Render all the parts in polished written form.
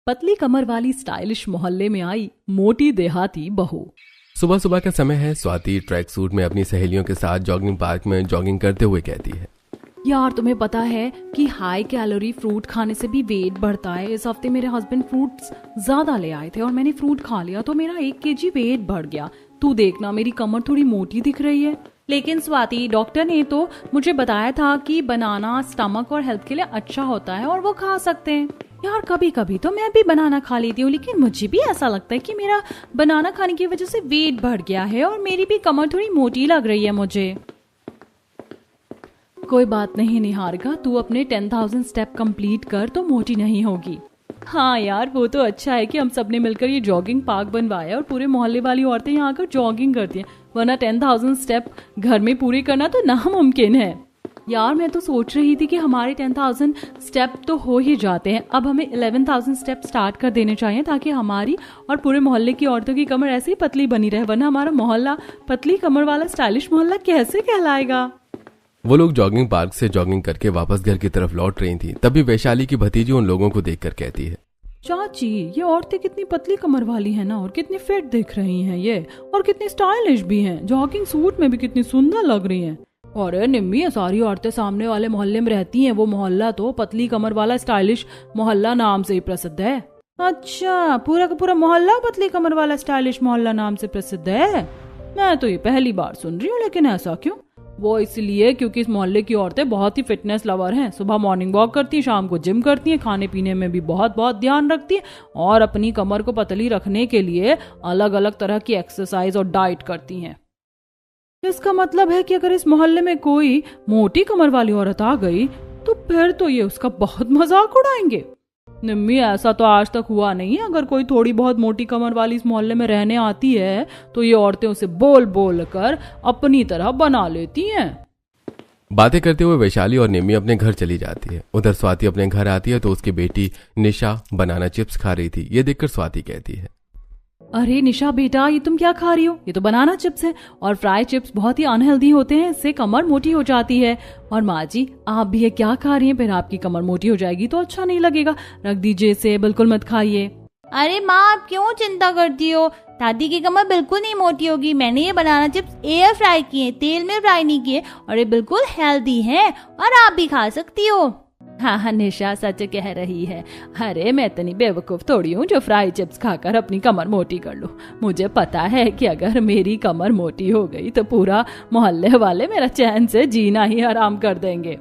पतली कमर वाली स्टाइलिश मोहल्ले में आई मोटी देहाती बहू। सुबह सुबह का समय है। स्वाति ट्रैक सूट में अपनी सहेलियों के साथ जॉगिंग पार्क में जॉगिंग करते हुए कहती है, यार तुम्हें पता है कि हाई कैलोरी फ्रूट खाने से भी वेट बढ़ता है। इस हफ्ते मेरे हस्बैंड फ्रूट्स ज्यादा ले आए थे और मैंने फ्रूट खा लिया तो मेरा 1 kg वेट बढ़ गया। तू देखना मेरी कमर थोड़ी मोटी दिख रही है। लेकिन स्वाति, डॉक्टर ने तो मुझे बताया था कि बनाना स्टमक और हेल्थ के लिए अच्छा होता है और वो खा सकते हैं। यार कभी कभी तो मैं भी बनाना खा लेती हूँ, लेकिन मुझे भी ऐसा लगता है कि मेरा बनाना खाने की वजह से वेट बढ़ गया है और मेरी भी कमर थोड़ी मोटी लग रही है मुझे। कोई बात नहीं निहारिका, तू अपने 10,000 स्टेप कंप्लीट कर तो मोटी नहीं होगी। हाँ यार वो तो अच्छा है कि हम सबने मिलकर ये जॉगिंग पार्क बनवाया और पूरे मोहल्ले वाली औरतें यहाँ आकर जॉगिंग करती हैं, वरना 10,000 स्टेप घर में पूरे करना तो नामुमकिन है। यार मैं तो सोच रही थी कि हमारे 10,000 स्टेप तो हो ही जाते हैं, अब हमें 11,000 स्टेप स्टार्ट कर देने चाहिए ताकि हमारी और पूरे मोहल्ले की औरतों की कमर ऐसे ही पतली बनी रहे, वरना हमारा मोहल्ला पतली कमर वाला स्टाइलिश मोहल्ला कैसे कहलाएगा। वो लोग जॉगिंग पार्क से जॉगिंग करके वापस घर की तरफ लौट रही थी। तभी वैशाली की भतीजी उन लोगों को देखकर कहती है, चाची ये औरतें कितनी पतली कमर वाली है ना, और कितनी फिट दिख रही हैं ये, और कितनी स्टाइलिश भी हैं, जॉगिंग सूट में भी कितनी सुंदर लग रही हैं। और निम्मी ये सारी औरतें सामने वाले मोहल्ले में रहती हैं, वो मोहल्ला तो पतली कमर वाला स्टाइलिश मोहल्ला नाम से ही प्रसिद्ध है। अच्छा, पूरा का पूरा मोहल्ला पतली कमर वाला स्टाइलिश मोहल्ला नाम से प्रसिद्ध है? मैं तो ये पहली बार सुन रही हूँ, लेकिन ऐसा क्यों? वो इसलिए क्योंकि इस मोहल्ले की औरतें बहुत ही फिटनेस लवर हैं। सुबह मॉर्निंग वॉक करती हैं, शाम को जिम करती हैं, खाने पीने में भी बहुत ध्यान रखती हैं और अपनी कमर को पतली रखने के लिए अलग अलग तरह की एक्सरसाइज और डाइट करती हैं। इसका मतलब है कि अगर इस मोहल्ले में कोई मोटी कमर वाली औरत आ गई तो फिर तो ये उसका बहुत मजाक उड़ाएंगे। निम्मी ऐसा तो आज तक हुआ नहीं है। अगर कोई थोड़ी बहुत मोटी कमर वाली इस मोहल्ले में रहने आती है तो ये औरतें उसे बोल बोल कर अपनी तरह बना लेती हैं। बातें करते हुए वैशाली और निम्मी अपने घर चली जाती है। उधर स्वाति अपने घर आती है तो उसकी बेटी निशा बनाना चिप्स खा रही थी। ये देखकर स्वाति कहती है, अरे निशा बेटा, ये तुम क्या खा रही हो? ये तो बनाना चिप्स है और फ्राई चिप्स बहुत ही अनहेल्दी होते हैं, इससे कमर मोटी हो जाती है। और माँ जी आप भी ये क्या खा रही हैं? फिर आपकी कमर मोटी हो जाएगी तो अच्छा नहीं लगेगा, रख दीजिए इसे, बिल्कुल मत खाइए। अरे माँ आप क्यों चिंता करती हो? दादी की कमर बिल्कुल नहीं मोटी होगी। मैंने ये बनाना चिप्स एयर फ्राई किए, तेल में फ्राई नहीं किए, और ये बिल्कुल हेल्दी हैं और आप भी खा सकती हो। हाँ निशा सच कह रही है। अरे मैं इतनी बेवकूफ थोड़ी हूँ जो फ्राई चिप्स खाकर अपनी कमर मोटी कर लूँ। मुझे पता है कि अगर मेरी कमर मोटी हो गई तो पूरा मोहल्ले वाले मेरा चैन से जीना ही आराम कर देंगे।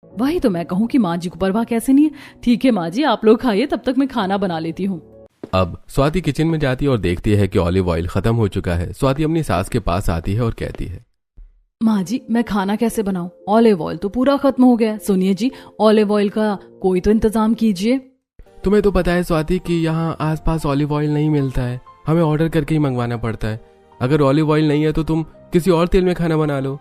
वही तो मैं कहूँ कि माँ जी को परवाह कैसे नहीं है। ठीक है माँ जी आप लोग खाइए, तब तक मैं खाना बना लेती हूँ। अब स्वाति किचन में जाती है और देखती है कि ऑलिव ऑयल खत्म हो चुका है। स्वाति अपनी सास के पास आती है और कहती है, माँ जी मैं खाना कैसे बनाऊं? ऑलिव ऑयल तो पूरा खत्म हो गया। सुनिए जी, ऑलिव ऑयल का कोई तो इंतजाम कीजिए। तुम्हें तो पता है स्वाति कि यहाँ आसपास ऑलिव ऑयल नहीं मिलता है, हमें ऑर्डर करके ही मंगवाना पड़ता है। अगर ऑलिव ऑयल नहीं है तो तुम किसी और तेल में खाना बना लो।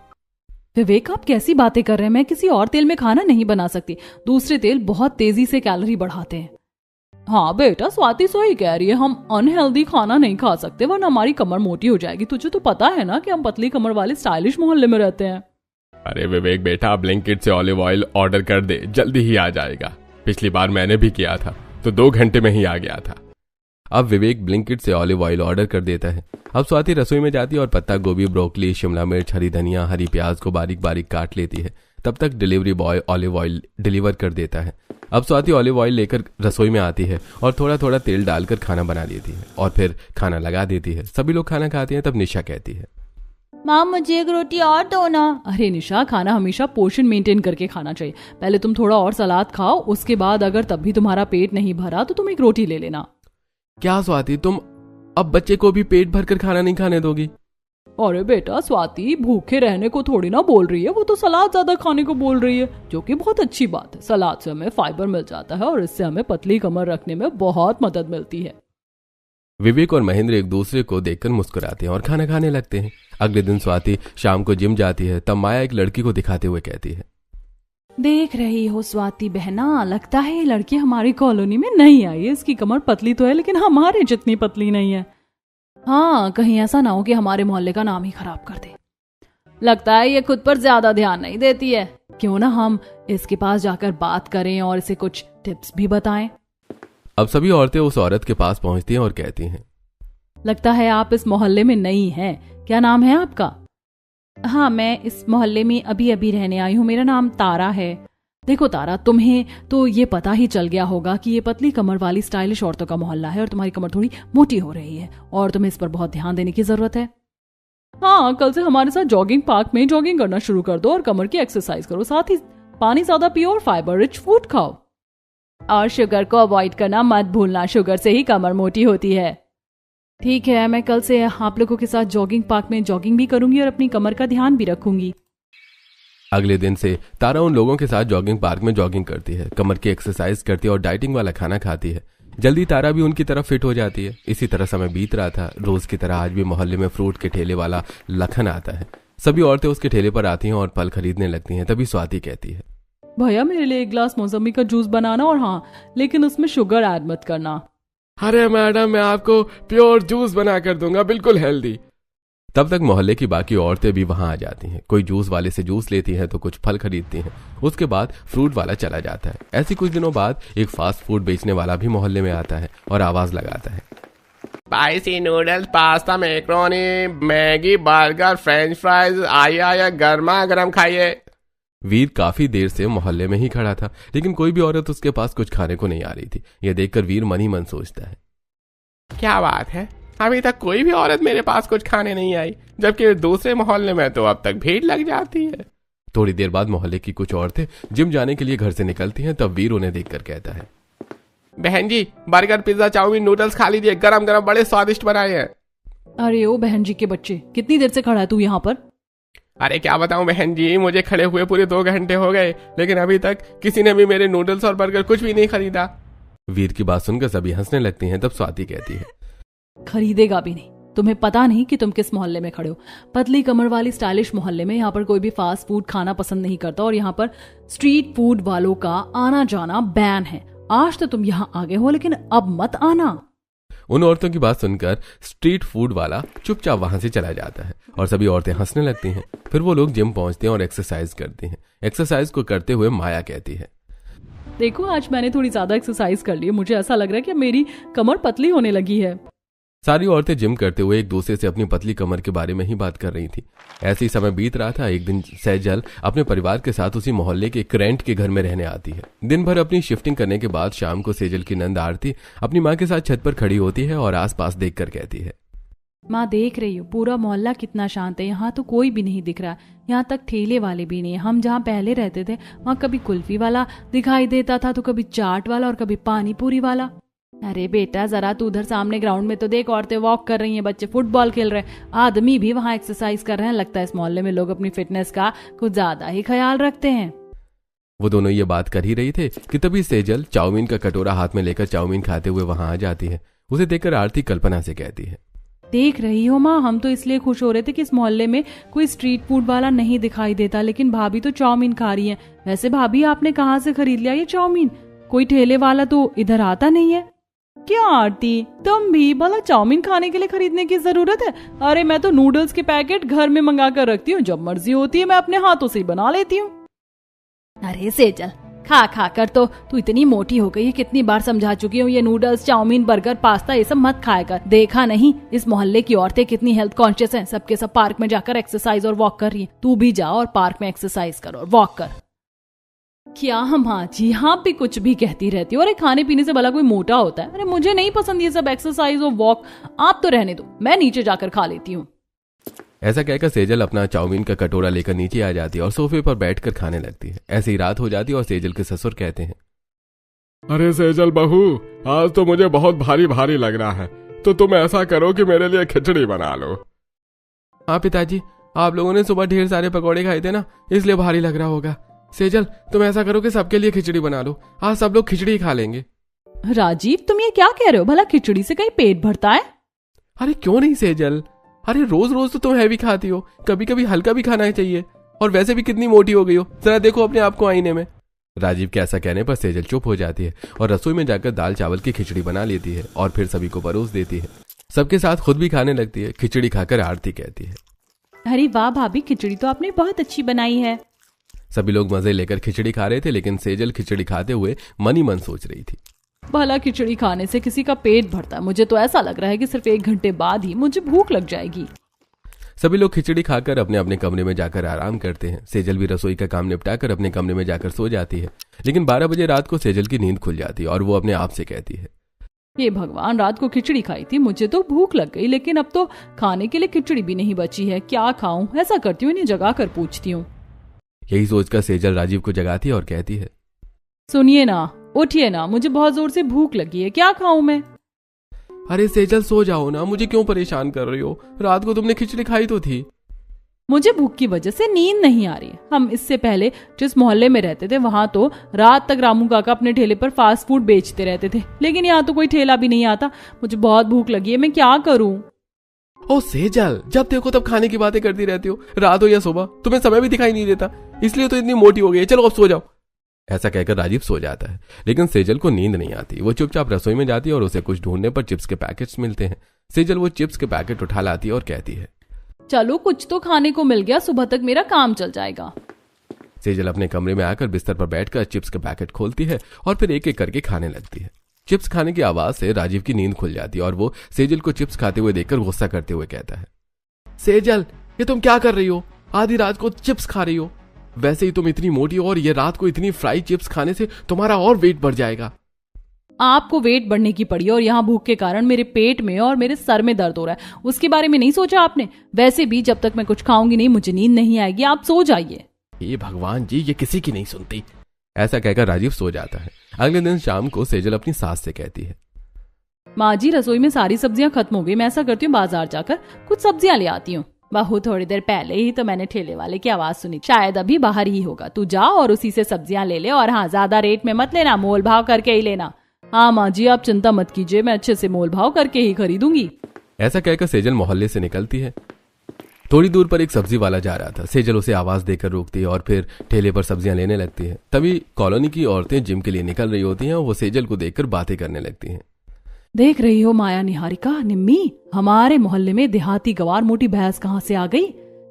विवेक आप कैसी बातें कर रहे हैं? मैं किसी और तेल में खाना नहीं बना सकती। दूसरे तेल बहुत तेजी से कैलोरी बढ़ाते हैं। हाँ बेटा स्वाति सही कह रही है, हम अनहेल्दी खाना नहीं खा सकते वरना हमारी कमर मोटी हो जाएगी। तुझे तो पता है ना कि हम पतली कमर वाले स्टाइलिश मोहल्ले में रहते हैं। अरे विवेक बेटा ब्लिंकिट से ऑलिव ऑयल ऑर्डर कर दे, जल्दी ही आ जाएगा। पिछली बार मैंने भी किया था तो 2 घंटे में ही आ गया था। अब विवेक ब्लिंकिट से ऑलिव ऑयल ऑर्डर कर देता है। अब स्वाति रसोई में जाती है और पत्ता गोभी, ब्रोकली, शिमला मिर्च, हरी धनिया, हरी प्याज को बारीक बारीक काट लेती है। तब तक delivery boy olive oil deliver कर देता है। अब स्वाति ऑलिव ऑयल लेकर रसोई में आती है और थोड़ा थोड़ा तेल डालकर खाना बना लेती है और फिर खाना लगा देती है। सभी लोग खाना खाते हैं। तब निशा कहती है, माँ मुझे एक रोटी और दो ना। अरे निशा खाना हमेशा पोर्शन मेंटेन करके खाना चाहिए। पहले तुम थोड़ा और सलाद खाओ, उसके बाद अगर तब भी तुम्हारा पेट नहीं भरा तो तुम एक रोटी ले लेना। क्या स्वाति तुम अब बच्चे को भी पेट भरकर खाना नहीं खाने दोगी? अरे बेटा स्वाति भूखे रहने को थोड़ी ना बोल रही है, वो तो सलाद ज्यादा खाने को बोल रही है, जो कि बहुत अच्छी बात है। सलाद से हमें फाइबर मिल जाता है और इससे हमें पतली कमर रखने में बहुत मदद मिलती है। विवेक और महेंद्र एक दूसरे को देखकर मुस्कुराते हैं और खाना खाने लगते हैं। अगले दिन स्वाति शाम को जिम जाती है। तब माया एक लड़की को दिखाते हुए कहती है, देख रही हो स्वाति बहना, लगता है ये लड़की हमारी कॉलोनी में नहीं आई है। इसकी कमर पतली तो है लेकिन हमारे जितनी पतली नहीं है। हाँ कहीं ऐसा ना हो कि हमारे मोहल्ले का नाम ही खराब कर दे। लगता है ये खुद पर ज्यादा ध्यान नहीं देती है। क्यों ना हम इसके पास जाकर बात करें और इसे कुछ टिप्स भी बताएं। अब सभी औरतें उस औरत के पास पहुंचती हैं और कहती हैं, लगता है आप इस मोहल्ले में नई हैं। क्या नाम है आपका? हाँ, मैं इस मोहल्ले में अभी अभी रहने आई हूँ। मेरा नाम तारा है। देखो तारा, तुम्हें तो ये पता ही चल गया होगा कि ये पतली कमर वाली स्टाइलिश औरतों का मोहल्ला है और तुम्हारी कमर थोड़ी मोटी हो रही है और तुम्हें इस पर बहुत ध्यान देने की जरूरत है। हाँ, कल से हमारे साथ जॉगिंग पार्क में जॉगिंग करना शुरू कर दो और कमर की एक्सरसाइज करो। साथ ही पानी ज्यादा पियो और फाइबर रिच फूड खाओ। और शुगर को अवॉइड करना मत भूलना, शुगर से ही कमर मोटी होती है। ठीक है, मैं कल से आप लोगों के साथ जॉगिंग पार्क में जॉगिंग भी करूंगी और अपनी कमर का ध्यान भी रखूंगी। अगले दिन से तारा उन लोगों के साथ जॉगिंग पार्क में जॉगिंग करती है, कमर की एक्सरसाइज करती है और डाइटिंग वाला खाना खाती है। जल्दी तारा भी उनकी तरफ फिट हो जाती है। इसी तरह समय बीत रहा था। रोज की तरह आज भी मोहल्ले में फ्रूट के ठेले वाला लखन आता है। सभी औरतें उसके ठेले पर आती हैं और फल खरीदने लगती हैं। तभी स्वाति कहती है, भैया मेरे लिए एक ग्लास मौसमी का जूस बनाना, और हाँ, लेकिन उसमें शुगर ऐड मत करना। अरे मैडम, मैं आपको प्योर जूस बना कर दूंगा, बिल्कुल हेल्दी। तब तक मोहल्ले की बाकी औरतें भी वहां आ जाती हैं। कोई जूस वाले से जूस लेती है तो कुछ फल खरीदती हैं। उसके बाद फ्रूट वाला चला जाता है। ऐसी कुछ दिनों बाद एक फास्ट फूड बेचने वाला भी मोहल्ले में आता है और आवाज लगाता है, spicy noodles, pasta, macaroni, Maggi, burger, French fries, आया गर्मा गर्म खाइए। वीर काफी देर से मोहल्ले में ही खड़ा था, लेकिन कोई भी औरत उसके पास कुछ खाने को नहीं आ रही थी। यह देखकर वीर मन ही मन सोचता है, क्या बात है, अभी तक कोई भी औरत मेरे पास कुछ खाने नहीं आई, जबकि दूसरे मोहल्ले में तो अब तक भीड़ लग जाती है। थोड़ी देर बाद मोहल्ले की कुछ औरतें जिम जाने के लिए घर से निकलती हैं। तब वीर उन्हें देखकर कहता है, बहन जी, बर्गर, पिज्जा, चाउमीन, नूडल्स खा लीजिए, गरम गरम बड़े स्वादिष्ट बनाए हैं। अरे ओ बहन जी के बच्चे, कितनी देर से खड़ा है तू यहाँ पर? अरे क्या बताऊं बहन जी, मुझे खड़े हुए पूरे 2 घंटे हो गए, लेकिन अभी तक किसी ने भी मेरे नूडल्स और बर्गर कुछ भी नहीं खरीदा। वीर की बात सुनकर सभी हंसने लगती हैं। तब स्वाति कहती है, खरीदेगा भी नहीं। तुम्हें पता नहीं कि तुम किस मोहल्ले में खड़े हो। पतली कमर वाली स्टाइलिश मोहल्ले में यहाँ पर कोई भी फास्ट फूड खाना पसंद नहीं करता और यहाँ पर स्ट्रीट फूड वालों का आना जाना बैन है। आज तो तुम यहाँ आगे हो, लेकिन अब मत आना। उन औरतों की बात सुनकर स्ट्रीट फूड वाला चुपचाप वहां से चला जाता है और सभी औरतें हंसने लगती हैं। फिर वो लोग जिम पहुंचते हैं और एक्सरसाइज करती हैं। एक्सरसाइज को करते हुए माया कहती है, देखो आज मैंने थोड़ी ज्यादा एक्सरसाइज कर ली है। मुझे ऐसा लग रहा है कि मेरी कमर पतली होने लगी है। सारी औरतें जिम करते हुए एक दूसरे से अपनी पतली कमर के बारे में ही बात कर रही थी। ऐसे ही समय बीत रहा था। एक दिन सैजल अपने परिवार के साथ उसी मोहल्ले के एक रेंट के घर में रहने आती है। दिन भर अपनी शिफ्टिंग करने के बाद शाम को सेजल की नंद आरती अपनी माँ के साथ छत पर खड़ी होती है और आसपास देखकर कहती है, माँ देख रही हूँ पूरा मोहल्ला कितना शांत है। यहाँ तो कोई भी नहीं दिख रहा। यहाँ तक ठेले वाले भी नहीं। हम जहाँ पहले रहते थे वहाँ कभी कुल्फी वाला दिखाई देता था तो कभी चाट वाला और कभी पानी पूरी वाला। अरे बेटा जरा तू उधर सामने ग्राउंड में तो देख, औरतें वॉक कर रही हैं, बच्चे फुटबॉल खेल रहे हैं, आदमी भी वहाँ एक्सरसाइज कर रहे हैं। लगता है इस मोहल्ले में लोग अपनी फिटनेस का कुछ ज्यादा ही ख्याल रखते हैं। वो दोनों ये बात कर ही रही थे कि तभी सेजल चाउमीन का कटोरा हाथ में लेकर चाउमीन खाते हुए वहां आ जाती है। उसे देखकर आरती कल्पना से कहती है, देख रही हो माँ, हम तो इसलिए खुश हो रहे थे कि इस मोहल्ले में कोई स्ट्रीट फूड वाला नहीं दिखाई देता, लेकिन भाभी तो चाउमीन खा रही है। वैसे भाभी आपने कहाँ से खरीद लिया ये चाउमीन? कोई ठेले वाला तो इधर आता नहीं है। क्या आरती, तुम भी भला चाउमीन खाने के लिए खरीदने की जरूरत है? अरे मैं तो नूडल्स के पैकेट घर में मंगा कर रखती हूँ, जब मर्जी होती है मैं अपने हाथों से ही बना लेती हूँ। अरे सेजल, खा खा कर तो तू इतनी मोटी हो गई है। कितनी बार समझा चुकी हूँ ये नूडल्स, चाउमीन, बर्गर, पास्ता ये सब मत खाया कर। देखा नहीं इस मोहल्ले की औरतें कितनी हेल्थ कॉन्शियस हैं। सबके सब पार्क में जाकर एक्सरसाइज और वॉक कर रही है। तू भी जा और पार्क में एक्सरसाइज कर और वॉक कर। क्या हम हाँ जी हाँ भी कुछ भी कहती रहती हो। अरे खाने पीने से भला कोई मोटा होता है? अरे मुझे नहीं पसंद ये सब एक्सरसाइज और वॉक। आप तो रहने दो, मैं नीचे जाकर खा लेती हूँ। ऐसा कहकर सेजल अपना चाउमीन का कटोरा लेकर नीचे आ जाती है और सोफे पर बैठकर खाने लगती है। ऐसे ही रात हो जाती है और सेजल के ससुर कहते हैं, अरे सेजल बहू, आज तो मुझे बहुत भारी भारी लग रहा है, तो तुम ऐसा करो कि मेरे लिए खिचड़ी बना लो। हाँ पिताजी, आप लोगों ने सुबह ढेर सारे पकौड़े खाए थे ना, इसलिए भारी लग रहा होगा। सेजल तुम ऐसा करो कि सबके लिए खिचड़ी बना लो, आज सब लोग खिचड़ी खा लेंगे। राजीव तुम ये क्या कह रहे हो? भला खिचड़ी से कहीं पेट भरता है? अरे क्यों नहीं सेजल, अरे रोज रोज तो तुम हैवी खाती हो, कभी कभी हल्का भी खाना चाहिए। और वैसे भी कितनी मोटी हो गई हो, जरा देखो अपने आप को आईने में। राजीव के ऐसा कहने पर सेजल चुप हो जाती है और रसोई में जाकर दाल चावल की खिचड़ी बना लेती है और फिर सभी को परोस देती है। सबके साथ खुद भी खाने लगती है। खिचड़ी खाकर आरती कहती है, अरे वाह भाभी, खिचड़ी तो आपने बहुत अच्छी बनाई है। सभी लोग मजे लेकर खिचड़ी खा रहे थे, लेकिन सेजल खिचड़ी खाते हुए मन ही मन सोच रही थी, भला खिचड़ी खाने से किसी का पेट भरता है? मुझे तो ऐसा लग रहा है कि सिर्फ 1 घंटे बाद ही मुझे भूख लग जाएगी। सभी लोग खिचड़ी खाकर अपने अपने कमरे में जाकर आराम करते हैं। सेजल भी रसोई का काम निपटाकर अपने कमरे में जाकर सो जाती है। लेकिन 12 बजे रात को सेजल की नींद खुल जाती है और वो अपने आप से कहती है, ये भगवान, रात को खिचड़ी खाई थी, मुझे तो भूख लग गई, लेकिन अब तो खाने के लिए खिचड़ी भी नहीं बची है। क्या खाऊं? ऐसा करती हूँ, इन्हें जगा कर पूछती हूँ। यही सोचकर सेजल राजीव को जगाती है और कहती है, सुनिए ना, उठिए ना, मुझे बहुत जोर से भूख लगी है, क्या खाऊं मैं? अरे सेजल सो जाओ ना, मुझे क्यों परेशान कर रही हो? रात को तुमने खिचड़ी खाई तो थी। मुझे भूख की वजह से नींद नहीं आ रही है। हम इससे पहले जिस मोहल्ले में रहते थे वहां तो रात तक रामू काका अपने ठेले पर फास्ट फूड बेचते रहते थे, लेकिन यहाँ तो कोई ठेला भी नहीं आता। मुझे बहुत भूख लगी है, मैं क्या करूं? ओ सेजल, जब देखो तब खाने की बातें करती रहती हो, रात हो या सुबह, तुम्हें समय भी दिखाई नहीं देता, इसलिए तो इतनी मोटी हो गई है। चलो अब सो जाओ। ऐसा कहकर राजीव सो जाता है, लेकिन सेजल को नींद नहीं आती। वो चुपचाप रसोई में जाती है और उसे कुछ ढूंढने पर चिप्स के पैकेट्स मिलते हैं। सेजल वो चिप्स के पैकेट उठा लाती है और कहती है, चलो कुछ तो खाने को मिल गया, सुबह तक मेरा काम चल जाएगा। सेजल अपने कमरे में आकर बिस्तर पर बैठकर चिप्स के पैकेट खोलती है और फिर एक एक करके खाने लगती है। चिप्स खाने की आवाज से राजीव की नींद खुल जाती है और वो सेजल को चिप्स खाते हुए देखकर गुस्सा करते हुए कहता है, सेजल, ये तुम क्या कर रही हो? आधी रात को चिप्स खा रही हो। वैसे ही तुम इतनी मोटी हो और ये रात को इतनी फ्राई चिप्स खाने से तुम्हारा और वेट बढ़ जाएगा। आपको वेट बढ़ने की पड़ी और यहाँ भूख के कारण मेरे पेट में और मेरे सर में दर्द हो रहा है, उसके बारे में नहीं सोचा आपने? वैसे भी जब तक मैं कुछ खाऊंगी नहीं मुझे नींद नहीं आएगी, आप सो जाइए। ये भगवान जी, ये किसी की नहीं सुनती। ऐसा कहकर राजीव सो जाता है। अगले दिन शाम को सेजल अपनी सास से कहती है, माँ जी, रसोई में सारी सब्जियां खत्म हो गई, मैं ऐसा करती हूँ बाजार जाकर कुछ सब्जियां ले आती हूँ। बहू, थोड़ी देर पहले ही तो मैंने ठेले वाले की आवाज सुनी, शायद अभी बाहर ही होगा। तू जा और उसी से सब्जियां ले ले, और हाँ, ज्यादा रेट में मत लेना, मोल भाव करके ही लेना। हाँ माँ जी, आप चिंता मत कीजिए, मैं अच्छे से मोल भाव करके ही खरीदूंगी। ऐसा कहकर सेजल मोहल्ले से निकलती है। थोड़ी दूर पर एक सब्जी वाला जा रहा था। सेजल उसे आवाज देकर रोकती है और फिर ठेले पर सब्जियां लेने लगती है। तभी कॉलोनी की औरतें जिम के लिए निकल रही होती हैं और वो सेजल को देखकर बातें करने लगती हैं। देख रही हो माया, निहारिका, निम्मी, हमारे मोहल्ले में देहाती गवार मोटी भैंस कहाँ से आ गई?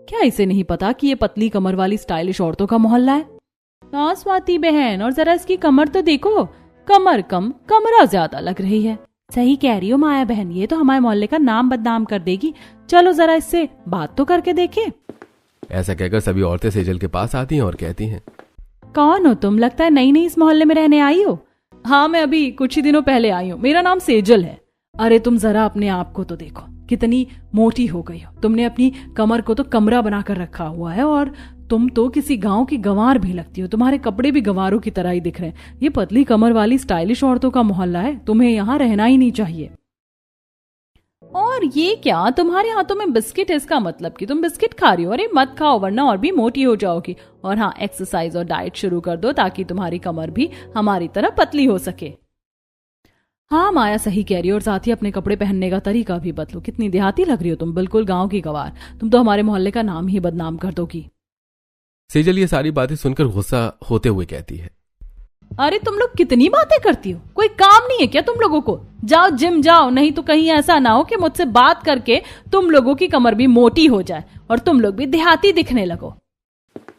क्या इसे नहीं पता कि ये पतली कमर वाली स्टाइलिश औरतों का मोहल्ला है? हाँ स्वाति बहन, और जरा इसकी कमर तो देखो, कमर कम कमरा ज्यादा लग रही है। सही कह रही हो माया बहन, ये तो हमारे मोहल्ले का नाम बदनाम कर देगी। चलो जरा इससे बात तो करके देखे। ऐसा कहकर सभी औरतें सेजल के पास आती हैं और कहती हैं, कौन हो तुम? लगता है नई नई इस मोहल्ले में रहने आई हो। हाँ, मैं अभी कुछ ही दिनों पहले आई हूँ, मेरा नाम सेजल है। अरे तुम जरा अपने आप को तो देखो, कितनी मोटी हो गई हो। तुमने अपनी कमर को तो कमरा बनाकर रखा हुआ है, और तुम तो किसी गांव की गंवार भी लगती हो। तुम्हारे कपड़े भी गंवारों की तरह ही दिख रहे हैं। ये पतली कमर वाली स्टाइलिश औरतों का मोहल्ला है, तुम्हें यहाँ रहना ही नहीं चाहिए। और ये क्या, तुम्हारे हाथों में बिस्किट है, इसका मतलब कि तुम बिस्किट खा रही हो। अरे मत खाओ, वरना और भी मोटी हो जाओगी। और हाँ, एक्सरसाइज और डाइट शुरू कर दो ताकि तुम्हारी कमर भी हमारी तरह पतली हो सके। हाँ माया सही कह रही हो, और साथ ही अपने कपड़े पहनने का तरीका भी बदलो। कितनी देहाती लग रही हो तुम, बिल्कुल गांव की गवार। तुम तो हमारे मोहल्ले का नाम ही बदनाम कर दोगी। सेजल ये सारी बातें सुनकर गुस्सा होते हुए कहती है, अरे तुम लोग कितनी बातें करती हो, कोई काम नहीं है क्या तुम लोगों को? जाओ जिम जाओ, नहीं तो कहीं ऐसा ना हो कि मुझसे बात करके तुम लोगों की कमर भी मोटी हो जाए और तुम लोग भी देहाती दिखने लगो।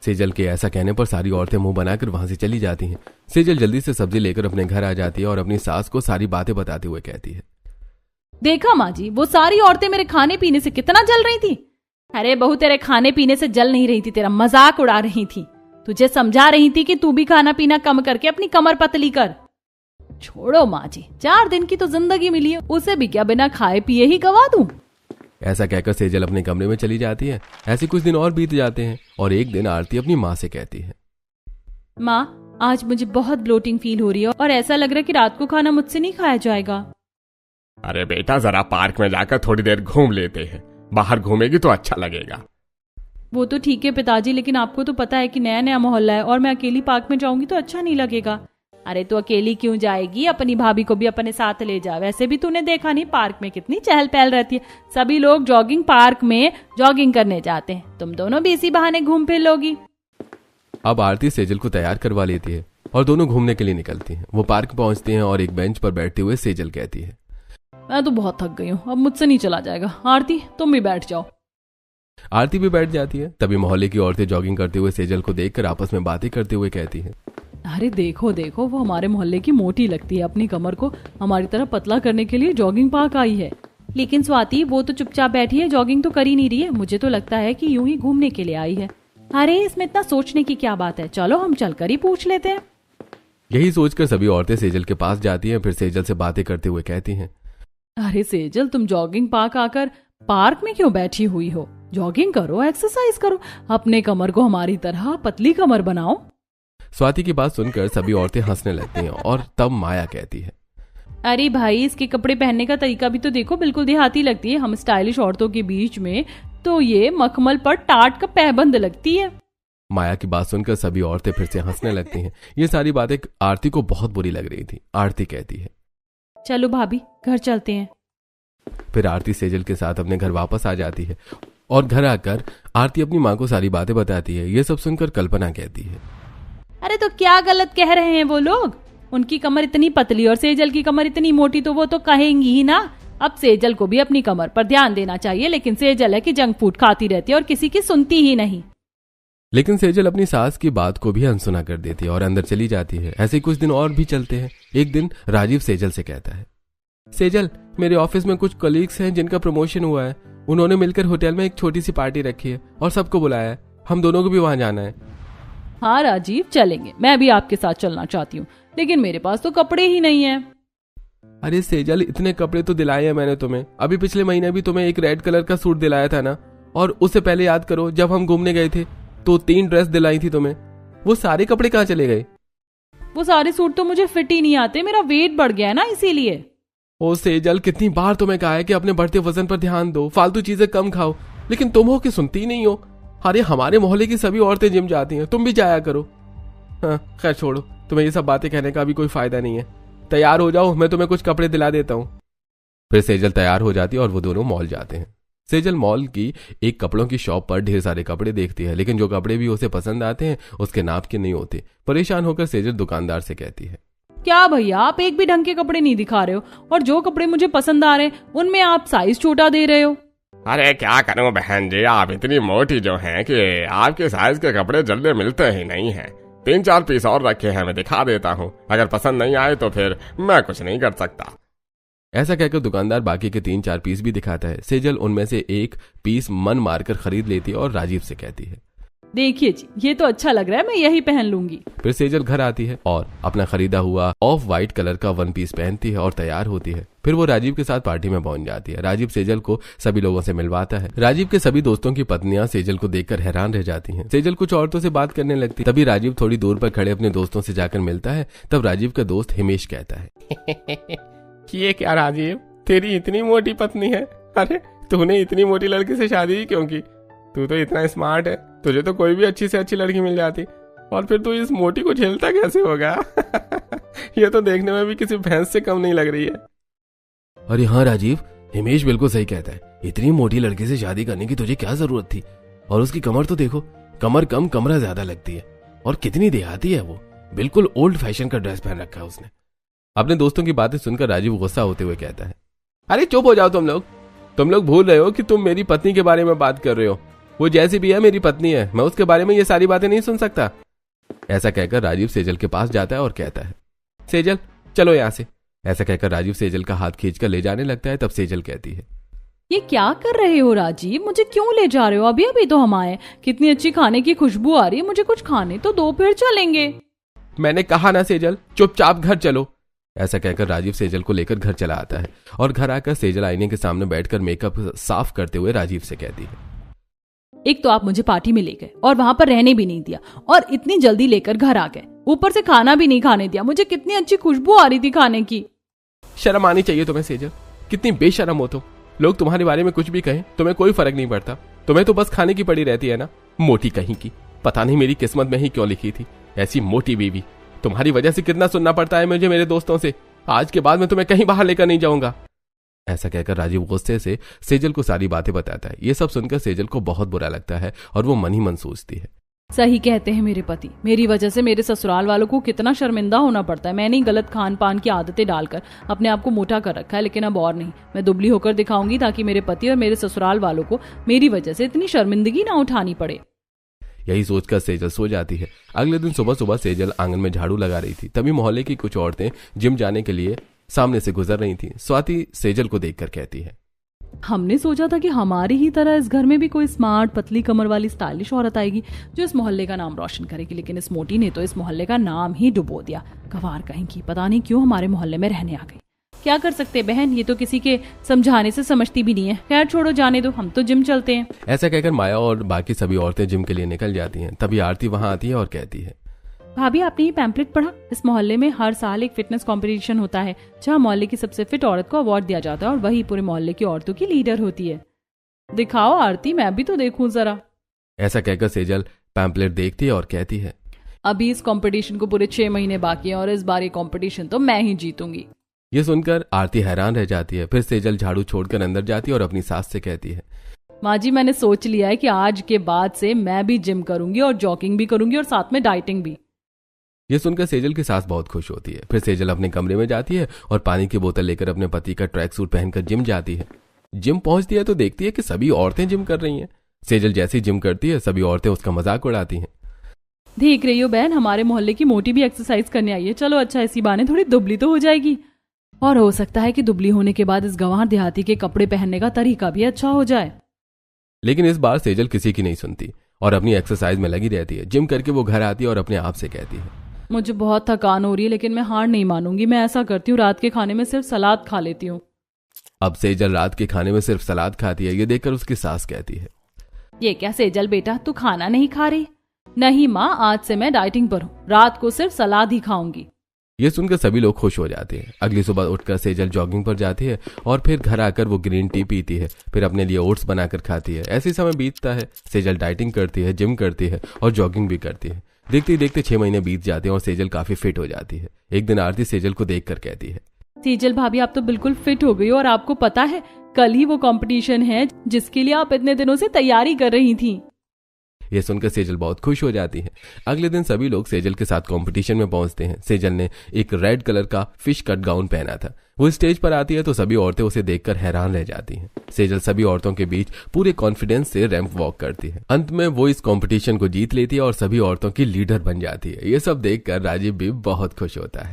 सेजल के ऐसा कहने पर सारी औरतें मुंह बनाकर वहां से चली जाती हैं। सेजल जल्दी से सब्जी लेकर अपने घर आ जाती है और अपनी सास को सारी बातें बताते हुए कहती है, देखा माँ जी, वो सारी औरतें मेरे खाने पीने से कितना जल रही थी। अरे बहू, तेरे खाने पीने से जल नहीं रही थी, तेरा मजाक उड़ा रही थी। तुझे समझा रही थी कि तू भी खाना पीना कम करके अपनी कमर पतली कर। छोड़ो माँ जी, 4 दिन की तो जिंदगी मिली है, उसे भी क्या बिना खाए पिए ही गवा दूं? ऐसा कहकर सेजल अपने कमरे में चली जाती है। ऐसे कुछ दिन और बीत जाते हैं और एक दिन आरती अपनी माँ से कहती है, माँ, आज मुझे बहुत ब्लोटिंग फील हो रही है और ऐसा लग रहा है कि रात को खाना मुझसे नहीं खाया जाएगा। अरे बेटा, जरा पार्क में जाकर थोड़ी देर घूम लेते हैं। बाहर घूमेगी तो अच्छा लगेगा। वो तो ठीक है पिताजी, लेकिन आपको तो पता है कि नया नया मोहल्ला है और मैं अकेली पार्क में जाऊंगी तो अच्छा नहीं लगेगा। अरे तो अकेली क्यों जाएगी, अपनी भाभी को भी अपने साथ ले जा। वैसे भी तूने देखा नहीं पार्क में कितनी चहल पहल रहती है, सभी लोग जॉगिंग पार्क में जॉगिंग करने जाते हैं। तुम दोनों भी इसी बहाने घूम फिर लोगी। अब आरती सेजल को तैयार करवा लेती है और दोनों घूमने के लिए निकलती हैं। वो पार्क पहुंचती हैं और एक बेंच पर बैठते हुए सेजल कहती है, मैं तो बहुत थक गई हूँ, अब मुझसे नहीं चला जाएगा। आरती तुम भी बैठ जाओ। आरती भी बैठ जाती है। तभी मोहल्ले की औरतें जॉगिंग करते हुए सेजल को देखकर आपस में बातें करते हुए कहती हैं, अरे देखो देखो, वो हमारे मोहल्ले की मोटी लगती है, अपनी कमर को हमारी तरह पतला करने के लिए जॉगिंग पार्क आई है। लेकिन स्वाति, वो तो चुपचाप बैठी है, जॉगिंग तो कर ही नहीं रही है। मुझे तो लगता है कि यूं ही घूमने के लिए आई है। अरे इसमें इतना सोचने की क्या बात है, चलो हम चलकर ही पूछ लेते हैं। यही सोचकर सभी औरतें सेजल के पास जाती हैं। फिर सेजल से बातें करते हुए कहती हैं, अरे सेजल, तुम जॉगिंग पार्क आकर पार्क में क्यों बैठी हुई हो? जॉगिंग करो, एक्सरसाइज करो, अपने कमर को हमारी तरह पतली कमर बनाओ। स्वाति की बात सुनकर सभी औरतें हंसने लगती हैं और तब माया कहती है, अरे भाई, इसके कपड़े पहनने का तरीका भी तो देखो, बिल्कुल देहाती लगती है। हम स्टाइलिश औरतों के बीच में तो ये मखमल पर टाट का पैबंद लगती है। माया की बात सुनकर सभी औरतें फिर से हंसने लगती हैं। ये सारी बातें आरती को बहुत बुरी लग रही थी। आरती कहती है, चलो भाभी, घर चलते हैं। फिर आरती सेजल के साथ अपने घर वापस आ जाती है और घर आकर आरती अपनी माँ को सारी बातें बताती है। ये सब सुनकर कल्पना कहती है, अरे तो क्या गलत कह रहे हैं वो लोग? उनकी कमर इतनी पतली और सेजल की कमर इतनी मोटी, तो वो तो कहेंगी ही ना। अब सेजल को भी अपनी कमर पर ध्यान देना चाहिए, लेकिन सेजल है कि जंक फूड खाती रहती है और किसी की सुनती ही नहीं। लेकिन सेजल अपनी सास की बात को भी अनसुना कर देती है और अंदर चली जाती है। ऐसे कुछ दिन और भी चलते हैं। एक दिन राजीव सेजल से कहता है, सेजल, मेरे ऑफिस में कुछ कलीग्स हैं जिनका प्रमोशन हुआ है। उन्होंने मिलकर होटल में एक छोटी सी पार्टी रखी है और सबको बुलाया है। हम दोनों को भी वहां जाना है। हाँ राजीव, चलेंगे। मैं भी आपके साथ चलना चाहती हूँ, लेकिन मेरे पास तो कपड़े ही नहीं है। अरे सेजल, इतने कपड़े तो दिलाए हैं मैंने तुम्हें। अभी पिछले महीने भी तुम्हें एक रेड कलर का सूट दिलाया था ना, और उससे पहले याद करो जब हम घूमने गए थे तो 3 ड्रेस दिलाई थी तुम्हें। वो सारे कपड़े कहाँ चले गए? वो सारे सूट तो मुझे फिट ही नहीं आते, मेरा वेट बढ़ गया है ना, इसीलिए। ओ सेजल, कितनी बार तुम्हें कहा है कि अपने बढ़ते वजन पर ध्यान दो, फालतू चीजें कम खाओ, लेकिन तुम हो कि सुनती नहीं हो। अरे हमारे मोहल्ले की सभी औरतें जिम जाती हैं, तुम भी जाया करो। हाँ खैर छोड़ो, तुम्हें ये सब बातें कहने का भी कोई फायदा नहीं है। तैयार हो जाओ, मैं तुम्हें कुछ कपड़े दिला देता हूँ। फिर सेजल तैयार हो जाती है और वो दोनों मॉल जाते हैं। सेजल मॉल की एक कपड़ों की शॉप पर ढेर सारे कपड़े देखती है, लेकिन जो कपड़े भी उसे पसंद आते हैं उसके नाप के नहीं होते। परेशान होकर सेजल दुकानदार से कहती है, क्या भैया, आप एक भी ढंग के कपड़े नहीं दिखा रहे हो, और जो कपड़े मुझे पसंद आ रहे हैं उनमें आप साइज छोटा दे रहे हो। अरे क्या करूं बहन जी, आप इतनी मोटी जो हैं कि आपके साइज के कपड़े जल्दी मिलते ही नहीं हैं। 3-4 पीस और रखे हैं, मैं दिखा देता हूँ। अगर पसंद नहीं आए तो फिर मैं कुछ नहीं कर सकता। ऐसा कहकर दुकानदार बाकी के 3-4 पीस भी दिखाता है। सेजल उनमें से एक पीस मन मारकर खरीद लेती है और राजीव से कहती है, देखिए जी, ये तो अच्छा लग रहा है, मैं यही पहन लूंगी। फिर सेजल घर आती है और अपना खरीदा हुआ ऑफ वाइट कलर का 1 पीस पहनती है और तैयार होती है। फिर वो राजीव के साथ पार्टी में पहुंच जाती है। राजीव सेजल को सभी लोगों से मिलवाता है। राजीव के सभी दोस्तों की पत्नियां सेजल को देखकर हैरान रह जाती हैं। सेजल कुछ औरतों से बात करने लगती, तभी राजीव थोड़ी दूर पर खड़े अपने दोस्तों से जाकर मिलता है। तब राजीव का दोस्त हिमेश कहता है, ये क्या राजीव, तेरी इतनी मोटी पत्नी है? अरे तूने इतनी मोटी लड़की से शादी क्यों की? तू तो इतना स्मार्ट है, तुझे तो कोई भी अच्छी से अच्छी लड़की मिल जाती, और फिर तू इस मोटी को झेलता कैसे होगा? ये तो देखने में भी किसी भैंस से कम नहीं लग रही है। अरे हाँ राजीव, हिमेश बिल्कुल सही कहता है। इतनी मोटी लड़की से शादी करने की तुझे क्या जरूरत थी? और उसकी कमर तो देखो, कमर कम कमरा ज्यादा लगती है, और कितनी देहाती है वो। बिल्कुल ओल्ड फैशन का ड्रेस पहन रखा है उसने। अपने दोस्तों की बातें सुनकर राजीव गुस्सा होते हुए कहता है, अरे चुप हो जाओ तुम लोग भूल रहे हो कि तुम मेरी पत्नी के बारे में बात कर रहे हो। वो जैसी भी है मेरी पत्नी है, मैं उसके बारे में ये सारी बातें नहीं सुन सकता। ऐसा कहकर राजीव सेजल के पास जाता है और कहता है, सेजल चलो यहाँ से। ऐसा कहकर राजीव सेजल का हाथ खींचकर ले जाने लगता है। तब सेजल कहती है, ये क्या कर रहे हो राजीव, मुझे क्यों ले जा रहे हो? अभी अभी तो हम आए, कितनी अच्छी खाने की खुशबू आ रही है, मुझे कुछ खाने तो दो, फिर चलेंगे। मैंने कहा ना सेजल, चुपचाप घर चलो। ऐसा कहकर राजीव सेजल को लेकर घर चला आता है और घर आकर सेजल आईने के सामने बैठकर मेकअप साफ करते हुए राजीव से कहती है, एक तो आप मुझे पार्टी में ले गए और वहां पर रहने भी नहीं दिया, और इतनी जल्दी लेकर घर आ गए, ऊपर से खाना भी नहीं खाने दिया। मुझे कितनी अच्छी खुशबू आ रही थी खाने की। शर्म आनी चाहिए तुम्हें सेजल, कितनी बेशर्म हो तुम। लोग तुम्हारे बारे में कुछ भी कहें, तुम्हें कोई फर्क नहीं पड़ता। तुम्हें तो बस खाने की पड़ी रहती है ना, मोटी कहीं की। पता नहीं मेरी किस्मत में ही क्यों लिखी थी ऐसी मोटी बीवी। तुम्हारी वजह से कितना सुनना पड़ता है मुझे मेरे दोस्तों से। आज के बाद मैं तुम्हें कहीं बाहर लेकर नहीं जाऊंगा। ऐसा कहकर राजीव गुस्से से सेजल को सारी बातें बताता है। ये सब सुनकर सेजल को बहुत बुरा लगता है और वो मन ही मन सोचती है, सही कहते हैं मेरे पति, मेरी वजह से मेरे ससुराल वालों को कितना शर्मिंदा होना पड़ता है। मैंने ही गलत खान पान की आदतें डालकर अपने आप को मोटा कर रखा है, लेकिन अब और नहीं, मैं दुबली होकर दिखाऊंगी ताकि मेरे पति और मेरे ससुराल वालों को मेरी वजह से इतनी शर्मिंदगी ना उठानी पड़े। यही सोचकर सेजल सो जाती है। अगले दिन सुबह सुबह सेजल आंगन में झाड़ू लगा रही थी, तभी मोहल्ले की कुछ औरतें जिम जाने के लिए सामने से गुजर रही थी। स्वाति सेजल को देखकर कहती है, हमने सोचा था कि हमारी ही तरह इस घर में भी कोई स्मार्ट पतली कमर वाली स्टाइलिश औरत आएगी जो इस मोहल्ले का नाम रोशन करेगी, लेकिन इस मोटी ने तो इस मोहल्ले का नाम ही डुबो दिया। गंवार कहीं की, पता नहीं क्यों हमारे मोहल्ले में रहने आ गई। क्या कर सकते बहन, ये तो किसी के समझाने से समझती भी नहीं है। खैर छोड़ो, जाने दो, हम तो जिम चलते हैं। ऐसा कहकर माया और बाकी सभी औरतें जिम के लिए निकल जाती हैं। तभी आरती वहां आती है और कहती है, भाभी आपने ये पैम्पलेट पढ़ा? इस मोहल्ले में हर साल एक फिटनेस कंपटीशन होता है जहाँ मोहल्ले की सबसे फिट औरत को अवार्ड दिया जाता है और वही पूरे मोहल्ले की औरतों की लीडर होती है। दिखाओ आरती, मैं भी तो देखूं जरा। ऐसा कहकर सेजल पैम्पलेट देखती है और कहती है, अभी इस कंपटीशन को पूरे 6 महीने बाकी हैं और इस बार ये कंपटीशन तो मैं ही जीतूंगी। ये सुनकर आरती हैरान रह जाती है। फिर सेजल झाड़ू छोड़कर अंदर जाती है और अपनी सास से कहती है, माँ जी मैंने सोच लिया है कि आज के बाद से मैं भी जिम करूंगी और जॉगिंग भी करूंगी और साथ में डाइटिंग भी। ये सुनकर सेजल की सास बहुत खुश होती है। फिर सेजल अपने कमरे में जाती है और पानी की बोतल लेकर अपने पति का ट्रैक सूट पहनकर जिम जाती है। जिम पहुंचती है तो देखती है कि सभी औरतें जिम कर रही हैं। सेजल जैसी जिम करती है सभी औरतें उसका मजाक उड़ाती हैं। देख रही हो बहन, हमारे मोहल्ले की मोटी भी एक्सरसाइज करने आई है। चलो अच्छा, इसी बहाने थोड़ी दुबली तो हो जाएगी और हो सकता है कि दुबली होने के बाद इस गंवार देहाती के कपड़े पहनने का तरीका भी अच्छा हो जाए। लेकिन इस बार सेजल किसी की नहीं सुनती और अपनी एक्सरसाइज में लगी रहती है। जिम करके वो घर आती है और अपने आप से कहती है, मुझे बहुत थकान हो रही है लेकिन मैं हार नहीं मानूंगी। मैं ऐसा करती हूँ, रात के खाने में सिर्फ सलाद खा लेती हूँ। अब सेजल रात के खाने में सिर्फ सलाद खाती है। ये देखकर उसकी सास कहती है, ये क्या सेजल बेटा, तू खाना नहीं खा रही? नहीं माँ, आज से मैं डाइटिंग पर हूँ, रात को सिर्फ सलाद ही खाऊंगी। ये सुनकर सभी लोग खुश हो जाते हैं। अगली सुबह उठकर सेजल जॉगिंग पर जाती है और फिर घर आकर वो ग्रीन टी पीती है। फिर अपने लिए ओट्स बनाकर खाती है। ऐसे समय बीतता है। सेजल डाइटिंग करती है, जिम करती है और जॉगिंग भी करती है। देखते ही देखते 6 महीने बीत जाते हैं और सेजल काफी फिट हो जाती है। एक दिन आरती सेजल को देखकर कहती है, सेजल भाभी आप तो बिल्कुल फिट हो गई हो और आपको पता है कल ही वो कंपटीशन है जिसके लिए आप इतने दिनों से तैयारी कर रही थी। यह सुनकर सेजल बहुत खुश हो जाती है। अगले दिन सभी लोग सेजल के साथ कंपटीशन में पहुंचते हैं। सेजल ने एक रेड कलर का फिश कट गाउन पहना था। वो स्टेज पर आती है तो सभी औरतें उसे देखकर हैरान रह जाती हैं। सेजल सभी औरतों के बीच पूरे कॉन्फिडेंस से रैंप वॉक करती है। अंत में वो इस कंपटीशन को जीत लेती है और सभी औरतों की लीडर बन जाती है। ये सब देखकर राजीव भी बहुत खुश होता है।